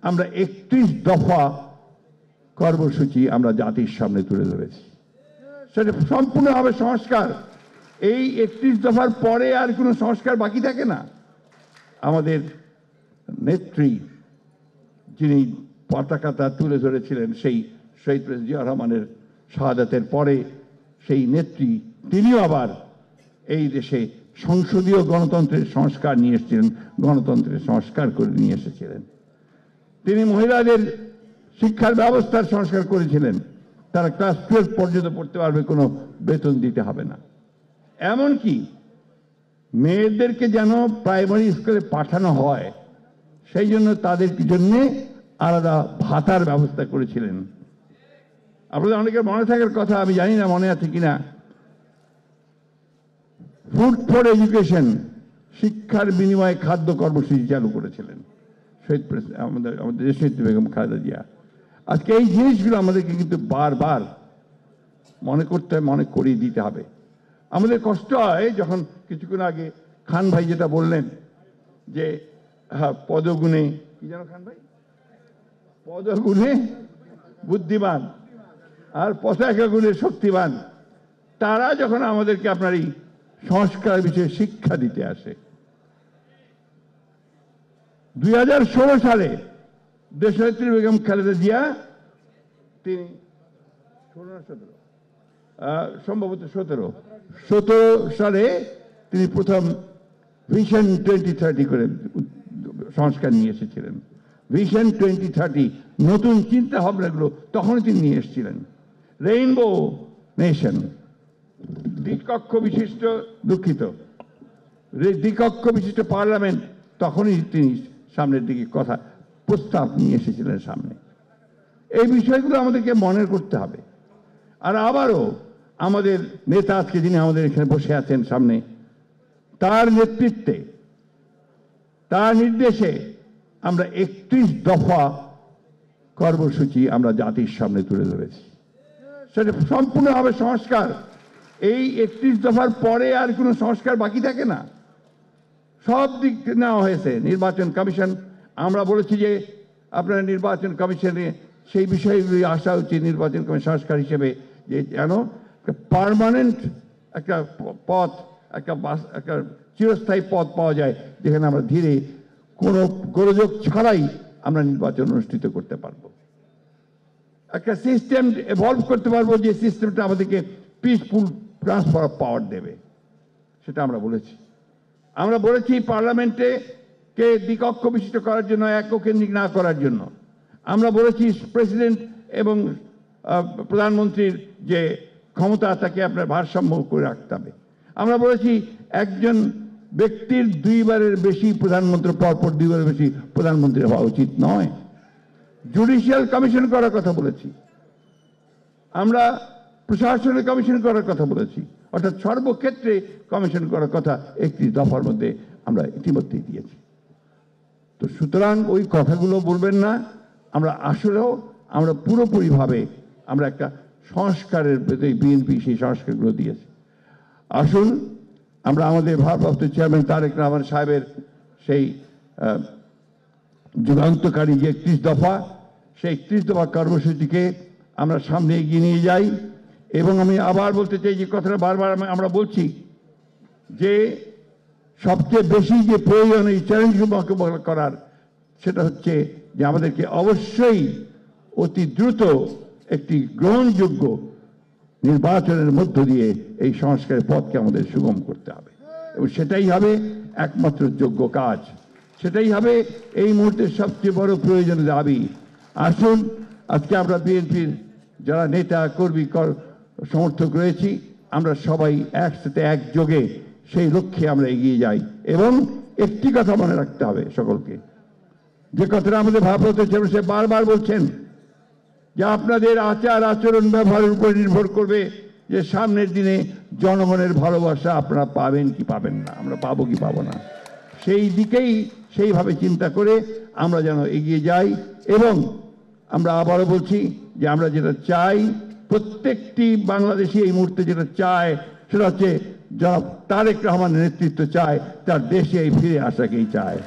আমরা 31 দফা কর্মসূচি আমরা জাতির সামনে তুলে ধরেছি। সেটা সম্পূর্ণভাবে সংস্কার। এই 31 দফার পরে আর কোনো সংস্কার বাকি থাকে না। আমাদের নেত্রী যিনি পতাকাটা তুলে ধরেছিলেন সেই শহীদ প্রেসিডেন্ট জিয়া রহমানের শাহাদাতের পরে সেই নেত্রী তিনিও আবার এই দেশে সংসদীয় গণতন্ত্রের সংস্কার নিয়ে এসেছিলেন, গণতন্ত্রের সংস্কার করে নিয়ে এসেছিলেন। তিনি মহিলাদের শিক্ষার ব্যবস্থার সংস্কার করেছিলেন, তারা ক্লাস 12 পর্যন্ত পড়তে পারবে, কোনো বেতন দিতে হবে না। এমনকি মেয়েদেরকে যেন প্রাইমারি স্কুলে পাঠানো হয় সেই জন্য তাদের জন্যে আলাদা ভাতার ব্যবস্থা করেছিলেন। আপনাদের অনেকের মনে থাকার কথা, আমি জানি না মনে আছে কিনা, ফুড ফর এডুকেশন, শিক্ষার বিনিময়ে খাদ্য কর্মসূচি চালু করেছিলেন শহীদ আমাদের দেশনেত্রী বেগম খালেদা জিয়া। আজকে এই জিনিসগুলো আমাদেরকে কিন্তু বারবার মনে করিয়ে দিতে হবে। আমাদের কষ্ট হয় যখন কিছুক্ষণ আগে খান ভাই যেটা বললেন যে পদগুণে, কি যেন খান ভাই, পদগুণে বুদ্ধিমান আর পতাকা গুণে শক্তিমান, তারা যখন আমাদেরকে আপনার এই সংস্কার বিষয়ে শিক্ষা দিতে আসে। 2016 সালে দেশনেত্রী বেগম খালেদা জিয়া, তিনি সম্ভবত 17 সালে তিনি প্রথম ভিশন 2030 করে সংস্কার নিয়ে এসেছিলেন। ভিশন 2030 নতুন চিন্তা ভাবনাগুলো তখনই তিনি নিয়ে এসেছিলেন। রেইনবো নেশন, দ্বিকক্ষ বিশিষ্ট, দ্বিকক্ষ বিশিষ্ট পার্লামেন্ট, তখনই তিনি সামনের দিকে কথা প্রস্তাব নিয়ে এসেছিলেন সামনে। এই বিষয়গুলো আমাদেরকে মনে করতে হবে। আর আবারও আমাদের নেতা আজকে যিনি আমাদের এখানে বসে আছেন সামনে, তার নেতৃত্বে, তার নির্দেশে আমরা 31 দফা কর্মসূচি আমরা জাতির সামনে তুলে ধরেছি। সেটা সম্পূর্ণভাবে সংস্কার। এই 31 দফার পরে আর কোনো সংস্কার বাকি থাকে না। সব দিক নেওয়া হয়েছে। নির্বাচন কমিশন, আমরা বলেছি যে আপনারা নির্বাচন কমিশনে সেই বিষয়গুলি আসা উচিত নির্বাচন কমিশন সংস্কার হিসেবে, যে যেন পার্মানেন্ট একটা পথ, একটা চিরস্থায়ী পথ পাওয়া যায় যেখানে আমরা ধীরে কোনো গোলযোগ ছাড়াই আমরা নির্বাচন অনুষ্ঠিত করতে পারবো। একটা সিস্টেম এভলভ করতে পারবো যে সিস্টেমটা আমাদেরকে পিসফুল ট্রান্সফার অফ পাওয়ার দেবে, সেটা আমরা বলেছি। আমরা বলেছি পার্লামেন্টে কে দ্বিকক্ষ বিশিষ্ট করার জন্য, এককেন্দ্রিক না করার জন্য। আমরা বলেছি প্রেসিডেন্ট এবং প্রধানমন্ত্রীর যে ক্ষমতা তাকে আপনার ভারসাম্য করে রাখতে হবে। আমরা বলেছি একজন ব্যক্তির 2 বারের বেশি প্রধানমন্ত্রী, পরপর 2 বারের বেশি প্রধানমন্ত্রী হওয়া উচিত নয়। জুডিশিয়াল কমিশন করার কথা বলেছি, আমরা প্রশাসনের কমিশন করার কথা বলেছি, অর্থাৎ সর্বক্ষেত্রে কমিশন করার কথা 31 দফার মধ্যে আমরা ইতিমধ্যেই দিয়েছি। তো সুতরাং ওই কথাগুলো বলবেন না। আমরা আসলেও আমরা পুরোপুরিভাবে আমরা একটা সংস্কারের প্রতি বিএনপি সেই সংস্কারগুলো দিয়েছি। আসুন আমরা আমাদের ভারপ্রাপ্ত চেয়ারম্যান তারেক রহমান সাহেবের সেই যুগান্তকারী যে 31 দফা, সেই 31 দফা কর্মসূচিকে আমরা সামনে এগিয়ে নিয়ে যাই। এবং আমি আবার বলতে চাই যে কথাটা বারবার আমরা বলছি যে সবচেয়ে বেশি যে প্রয়োজন এই চ্যালেঞ্জগুলো মোকাবেলা করার, সেটা হচ্ছে যে আমাদেরকে অবশ্যই অতি দ্রুত একটি গ্রহণযোগ্য নির্বাচনের মধ্য দিয়ে এই সংস্কারের পথকে আমাদের সুগম করতে হবে, এবং সেটাই হবে একমাত্র যোগ্য কাজ, সেটাই হবে এই মুহূর্তের সবচেয়ে বড় প্রয়োজনীয় দাবি। আসুন আজকে আমরা বিএনপির যারা নেতা কর্মী সমর্থক রয়েছি, আমরা সবাই একসাথে একযোগে সেই লক্ষ্যে আমরা এগিয়ে যাই। এবং একটি কথা মনে রাখতে হবে সকলকে, যে কথাটা আমাদের ভারপ্রাপ্ত চেয়ারম্যান বারবার বলছেন, যে আপনাদের আচার আচরণ ব্যবহারের উপর নির্ভর করবে যে সামনের দিনে জনগণের ভালোবাসা আপনারা পাবেন কি পাবেন না, আমরা পাবো কি পাবো না। সেই দিকেই সেইভাবে চিন্তা করে আমরা যেন এগিয়ে যাই। এবং আমরা আবারও বলছি যে আমরা যেটা চাই, প্রত্যেকটি বাংলাদেশি এই মুহূর্তে যেটা চায় সেটা হচ্ছে জনাব তারেক রহমানের নেতৃত্ব চায়, তার দেশে ফিরে আসাকেই চায়।